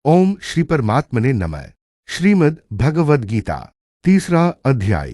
ओम श्री परमात्मने नमः। श्रीमद् भगवद गीता, तीसरा अध्याय,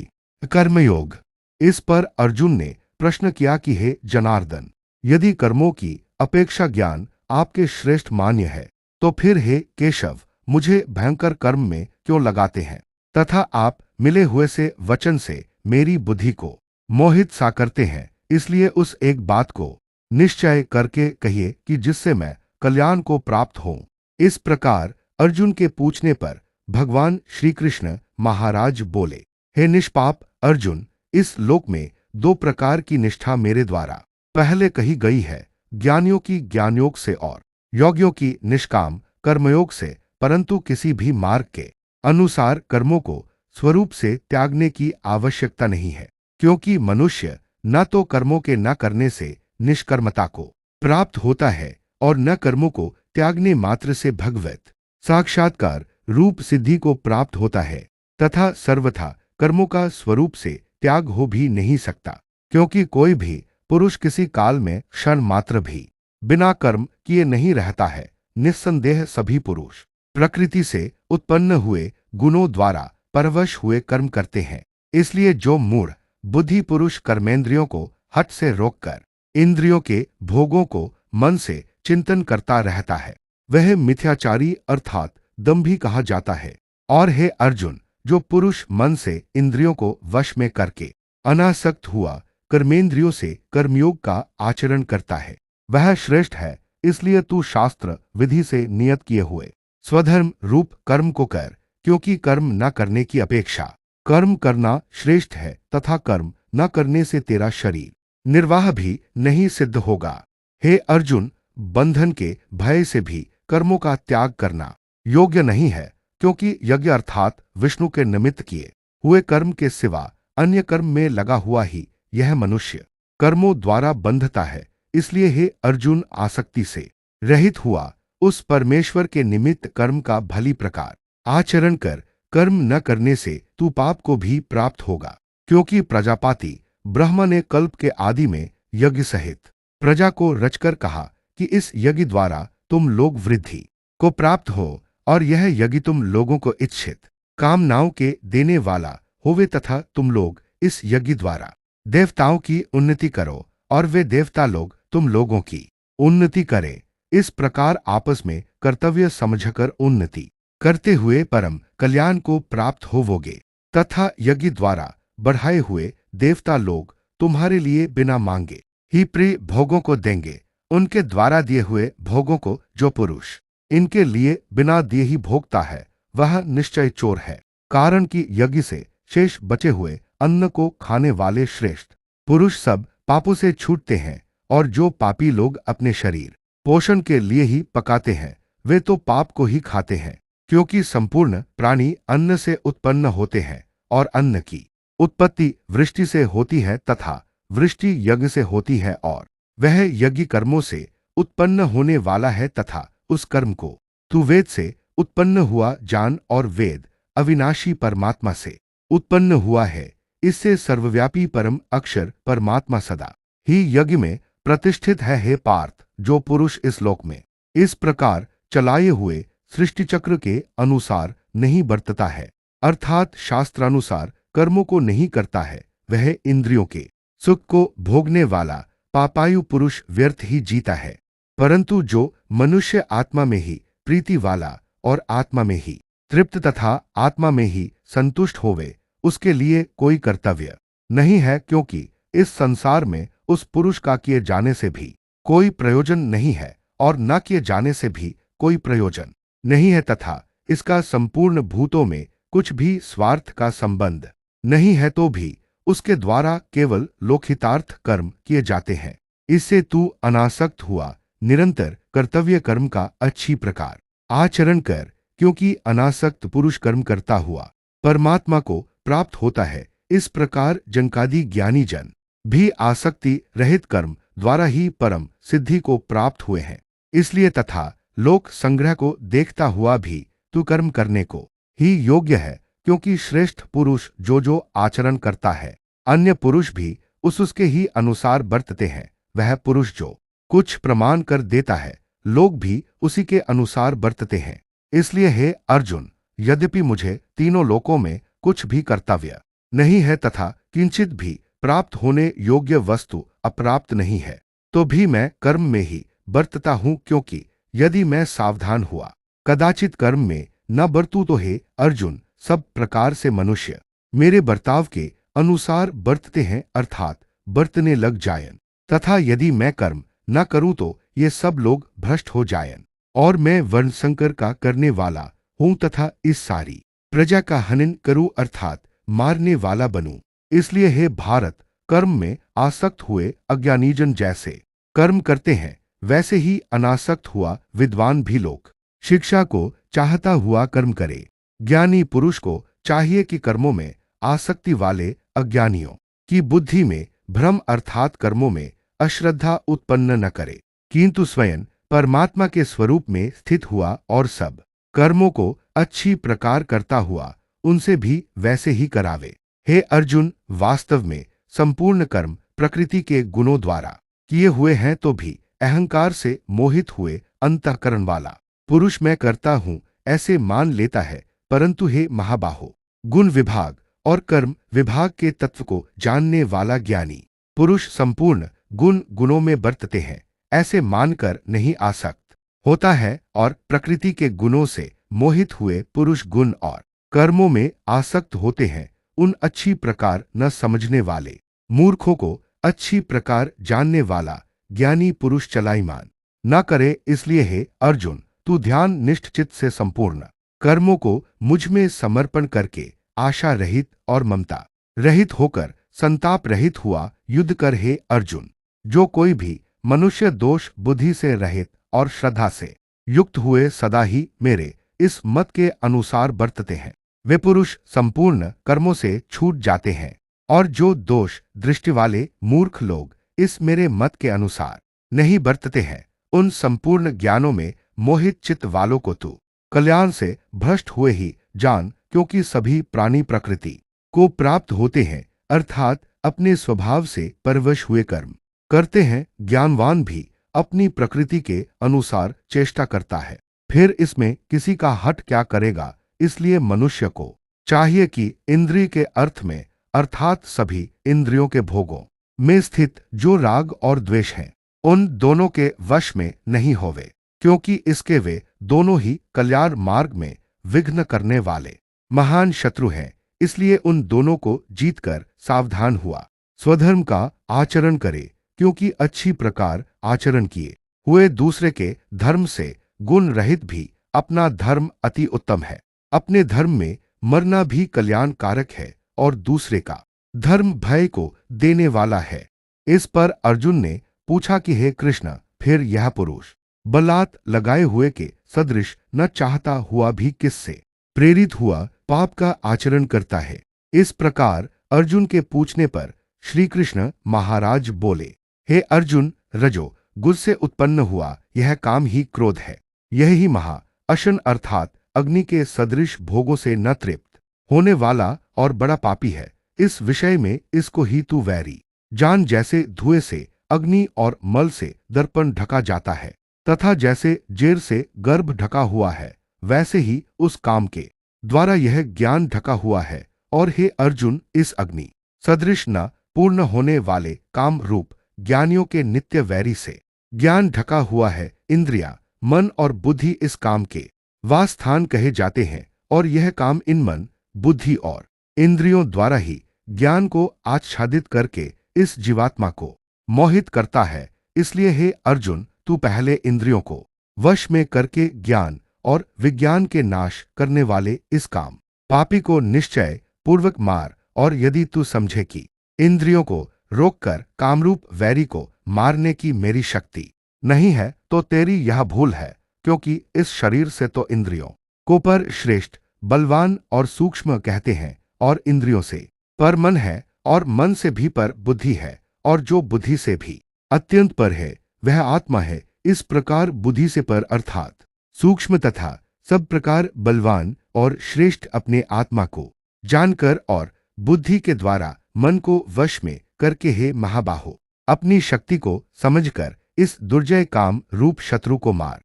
कर्मयोग। इस पर अर्जुन ने प्रश्न किया कि हे जनार्दन, यदि कर्मों की अपेक्षा ज्ञान आपके श्रेष्ठ मान्य है, तो फिर हे केशव, मुझे भयंकर कर्म में क्यों लगाते हैं तथा आप मिले हुए से वचन से मेरी बुद्धि को मोहित सा करते हैं। इसलिए उस एक बात को निश्चय करके कहिए कि जिससे मैं कल्याण को प्राप्त हों। इस प्रकार अर्जुन के पूछने पर भगवान श्री कृष्ण महाराज बोले, हे निष्पाप अर्जुन, इस लोक में दो प्रकार की निष्ठा मेरे द्वारा पहले कही गई है, ज्ञानियों की ज्ञानयोग से और योगियों की निष्काम कर्मयोग से। परंतु किसी भी मार्ग के अनुसार कर्मों को स्वरूप से त्यागने की आवश्यकता नहीं है, क्योंकि मनुष्य न तो कर्मों के न करने से निष्कर्मता को प्राप्त होता है और न कर्मों को त्यागने मात्र से भगवत साक्षात्कार रूप सिद्धि को प्राप्त होता है, तथा सर्वथा कर्मों का स्वरूप से त्याग हो भी नहीं सकता, क्योंकि कोई भी पुरुष किसी काल में क्षण मात्र भी बिना कर्म किए नहीं रहता है। निस्संदेह सभी पुरुष प्रकृति से उत्पन्न हुए गुणों द्वारा परवश हुए कर्म करते हैं। इसलिए जो मूढ़ बुद्धि पुरुष कर्मेंद्रियों को हठ से रोककर इंद्रियों के भोगों को मन से चिंतन करता रहता है, वह मिथ्याचारी अर्थात दंभी कहा जाता है। और हे अर्जुन, जो पुरुष मन से इंद्रियों को वश में करके अनासक्त हुआ कर्मेंद्रियों से कर्मयोग का आचरण करता है, वह श्रेष्ठ है। इसलिए तू शास्त्र विधि से नियत किए हुए स्वधर्म रूप कर्म को कर, क्योंकि कर्म न करने की अपेक्षा कर्म करना श्रेष्ठ है, तथा कर्म न करने से तेरा शरीर निर्वाह भी नहीं सिद्ध होगा। हे अर्जुन, बंधन के भय से भी कर्मों का त्याग करना योग्य नहीं है, क्योंकि यज्ञ अर्थात विष्णु के निमित्त किए हुए कर्म के सिवा अन्य कर्म में लगा हुआ ही यह मनुष्य कर्मों द्वारा बंधता है। इसलिए हे अर्जुन, आसक्ति से रहित हुआ उस परमेश्वर के निमित्त कर्म का भली प्रकार आचरण कर। कर्म न करने से तू पाप को भी प्राप्त होगा, क्योंकि प्रजापति ब्रह्मा ने कल्प के आदि में यज्ञ सहित प्रजा को रचकर कहा कि इस यज्ञ द्वारा तुम लोग वृद्धि को प्राप्त हो, और यह यज्ञ तुम लोगों को इच्छित कामनाओं के देने वाला होवे, तथा तुम लोग इस यज्ञ द्वारा देवताओं की उन्नति करो और वे देवता लोग तुम लोगों की उन्नति करें। इस प्रकार आपस में कर्तव्य समझकर उन्नति करते हुए परम कल्याण को प्राप्त होवोगे, तथा यज्ञ द्वारा बढ़ाए हुए देवता लोग तुम्हारे लिए बिना मांगे ही प्रिय भोगों को देंगे। उनके द्वारा दिए हुए भोगों को जो पुरुष इनके लिए बिना दिए ही भोगता है, वह निश्चय चोर है। कारण कि यज्ञ से शेष बचे हुए अन्न को खाने वाले श्रेष्ठ पुरुष सब पापों से छूटते हैं, और जो पापी लोग अपने शरीर पोषण के लिए ही पकाते हैं, वे तो पाप को ही खाते हैं। क्योंकि संपूर्ण प्राणी अन्न से उत्पन्न होते हैं, और अन्न की उत्पत्ति वृष्टि से होती है, तथा वृष्टि यज्ञ से होती है, और वह यज्ञ कर्मों से उत्पन्न होने वाला है, तथा उस कर्म को तू वेद से उत्पन्न हुआ जान, और वेद अविनाशी परमात्मा से उत्पन्न हुआ है। इससे सर्वव्यापी परम अक्षर परमात्मा सदा ही यज्ञ में प्रतिष्ठित है। हे पार्थ, जो पुरुष इस लोक में इस प्रकार चलाए हुए सृष्टि चक्र के अनुसार नहीं बरतता है, अर्थात शास्त्रानुसार कर्मों को नहीं करता है, वह इंद्रियों के सुख को भोगने वाला पापायु पुरुष व्यर्थ ही जीता है। परंतु जो मनुष्य आत्मा में ही प्रीति वाला और आत्मा में ही तृप्त तथा आत्मा में ही संतुष्ट होवे, उसके लिए कोई कर्तव्य नहीं है, क्योंकि इस संसार में उस पुरुष का किए जाने से भी कोई प्रयोजन नहीं है, और न किए जाने से भी कोई प्रयोजन नहीं है, तथा इसका संपूर्ण भूतों में कुछ भी स्वार्थ का संबंध नहीं है, तो भी उसके द्वारा केवल लोकहितार्थ कर्म किए जाते हैं। इससे तू अनासक्त हुआ निरंतर कर्तव्य कर्म का अच्छी प्रकार आचरण कर, क्योंकि अनासक्त पुरुष कर्म करता हुआ परमात्मा को प्राप्त होता है। इस प्रकार जनकादि ज्ञानी जन भी आसक्ति रहित कर्म द्वारा ही परम सिद्धि को प्राप्त हुए हैं। इसलिए तथा लोक संग्रह को देखता हुआ भी तू कर्म करने को ही योग्य है, क्योंकि श्रेष्ठ पुरुष जो जो आचरण करता है, अन्य पुरुष भी उसके ही अनुसार बरतते हैं। वह पुरुष जो कुछ प्रमाण कर देता है, लोग भी उसी के अनुसार बरतते हैं। इसलिए हे अर्जुन, यद्यपि मुझे तीनों लोकों में कुछ भी कर्तव्य नहीं है तथा किंचित भी प्राप्त होने योग्य वस्तु अप्राप्त नहीं है, तो भी मैं कर्म में ही बरतता हूं, क्योंकि यदि मैं सावधान हुआ कदाचित कर्म में न बरतूं तो हे अर्जुन, सब प्रकार से मनुष्य मेरे बर्ताव के अनुसार बरतते हैं, अर्थात बरतने लग जायन। तथा यदि मैं कर्म न करूं तो ये सब लोग भ्रष्ट हो जायन और मैं वर्णशंकर का करने वाला हूं तथा इस सारी प्रजा का हनन करूं, अर्थात मारने वाला बनूं। इसलिए हे भारत, कर्म में आसक्त हुए अज्ञानीजन जैसे कर्म करते हैं, वैसे ही अनासक्त हुआ विद्वान भी लोग शिक्षा को चाहता हुआ कर्म करे। ज्ञानी पुरुष को चाहिए कि कर्मों में आसक्ति वाले अज्ञानियों की बुद्धि में भ्रम अर्थात कर्मों में अश्रद्धा उत्पन्न न करे, किंतु स्वयं परमात्मा के स्वरूप में स्थित हुआ और सब कर्मों को अच्छी प्रकार करता हुआ उनसे भी वैसे ही करावे। हे अर्जुन, वास्तव में संपूर्ण कर्म प्रकृति के गुणों द्वारा किए हुए हैं, तो भी अहंकार से मोहित हुए अंतःकरण वाला पुरुष मैं करता हूं ऐसे मान लेता है। परंतु हे महाबाहो, गुण विभाग और कर्म विभाग के तत्व को जानने वाला ज्ञानी पुरुष संपूर्ण गुण गुणों में बरतते हैं ऐसे मानकर नहीं आसक्त होता है, और प्रकृति के गुणों से मोहित हुए पुरुष गुण और कर्मों में आसक्त होते हैं। उन अच्छी प्रकार न समझने वाले मूर्खों को अच्छी प्रकार जानने वाला ज्ञानी पुरुष चलाईमान न करे। इसलिए हे अर्जुन, तू ध्यान निष्ठ चित्त से संपूर्ण कर्मों को मुझ में समर्पण करके आशा रहित और ममता रहित होकर संताप रहित हुआ युद्ध कर। हे अर्जुन, जो कोई भी मनुष्य दोष बुद्धि से रहित और श्रद्धा से युक्त हुए सदा ही मेरे इस मत के अनुसार बरतते हैं, वे पुरुष संपूर्ण कर्मों से छूट जाते हैं। और जो दोष दृष्टि वाले मूर्ख लोग इस मेरे मत के अनुसार नहीं बरतते हैं, उन संपूर्ण ज्ञानों में मोहित चित्त वालों को तू कल्याण से भ्रष्ट हुए ही जान, क्योंकि सभी प्राणी प्रकृति को प्राप्त होते हैं, अर्थात अपने स्वभाव से परवश हुए कर्म करते हैं। ज्ञानवान भी अपनी प्रकृति के अनुसार चेष्टा करता है, फिर इसमें किसी का हट क्या करेगा। इसलिए मनुष्य को चाहिए कि इंद्रिय के अर्थ में अर्थात सभी इंद्रियों के भोगों में स्थित जो राग और द्वेष हैं, उन दोनों के वश में नहीं होवे, क्योंकि इसके वे दोनों ही कल्याण मार्ग में विघ्न करने वाले महान शत्रु हैं। इसलिए उन दोनों को जीतकर सावधान हुआ स्वधर्म का आचरण करे, क्योंकि अच्छी प्रकार आचरण किए हुए दूसरे के धर्म से गुण रहित भी अपना धर्म अति उत्तम है। अपने धर्म में मरना भी कल्याण कारक है और दूसरे का धर्म भय को देने वाला है। इस पर अर्जुन ने पूछा कि हे कृष्ण, फिर यह पुरुष बलात् लगाए हुए के सदृश न चाहता हुआ भी किससे प्रेरित हुआ पाप का आचरण करता है। इस प्रकार अर्जुन के पूछने पर श्री कृष्ण महाराज बोले, हे अर्जुन, रजो गुण से उत्पन्न हुआ यह काम ही क्रोध है। यह ही महा अशन अर्थात अग्नि के सदृश भोगों से न तृप्त होने वाला और बड़ा पापी है। इस विषय में इसको ही तू वैरी जान। जैसे धुएं से अग्नि और मल से दर्पण ढका जाता है, तथा जैसे जेर से गर्भ ढका हुआ है, वैसे ही उस काम के द्वारा यह ज्ञान ढका हुआ है। और हे अर्जुन, इस अग्नि सदृश न पूर्ण होने वाले काम रूप ज्ञानियों के नित्य वैरी से ज्ञान ढका हुआ है। इंद्रिया, मन और बुद्धि इस काम के वास्थान कहे जाते हैं, और यह काम इन मन, बुद्धि और इंद्रियों द्वारा ही ज्ञान को आच्छादित करके इस जीवात्मा को मोहित करता है। इसलिए हे अर्जुन, तू पहले इंद्रियों को वश में करके ज्ञान और विज्ञान के नाश करने वाले इस काम पापी को निश्चय पूर्वक मार। और यदि तू समझे कि इंद्रियों को रोककर कामरूप वैरी को मारने की मेरी शक्ति नहीं है, तो तेरी यह भूल है, क्योंकि इस शरीर से तो इंद्रियों को पर श्रेष्ठ, बलवान और सूक्ष्म कहते हैं, और इंद्रियों से पर मन है, और मन से भी पर बुद्धि है, और जो बुद्धि से भी अत्यंत पर है वह आत्मा है। इस प्रकार बुद्धि से पर अर्थात सूक्ष्म तथा सब प्रकार बलवान और श्रेष्ठ अपने आत्मा को जानकर और बुद्धि के द्वारा मन को वश में करके हे महाबाहो, अपनी शक्ति को समझकर इस दुर्जय काम रूप शत्रु को मार।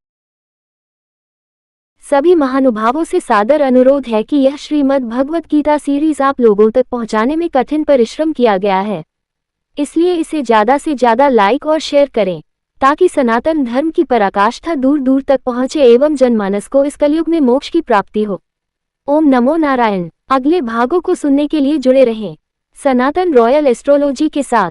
सभी महानुभावों से सादर अनुरोध है कि यह श्रीमद् भगवत गीता सीरीज आप लोगों तक पहुंचाने में कठिन परिश्रम किया गया है, इसलिए इसे ज़्यादा से ज़्यादा लाइक और शेयर करें ताकि सनातन धर्म की पराकाष्ठा दूर दूर तक पहुंचे एवं जनमानस को इस कलयुग में मोक्ष की प्राप्ति हो। ओम नमो नारायण। अगले भागों को सुनने के लिए जुड़े रहें सनातन रॉयल एस्ट्रोलॉजी के साथ।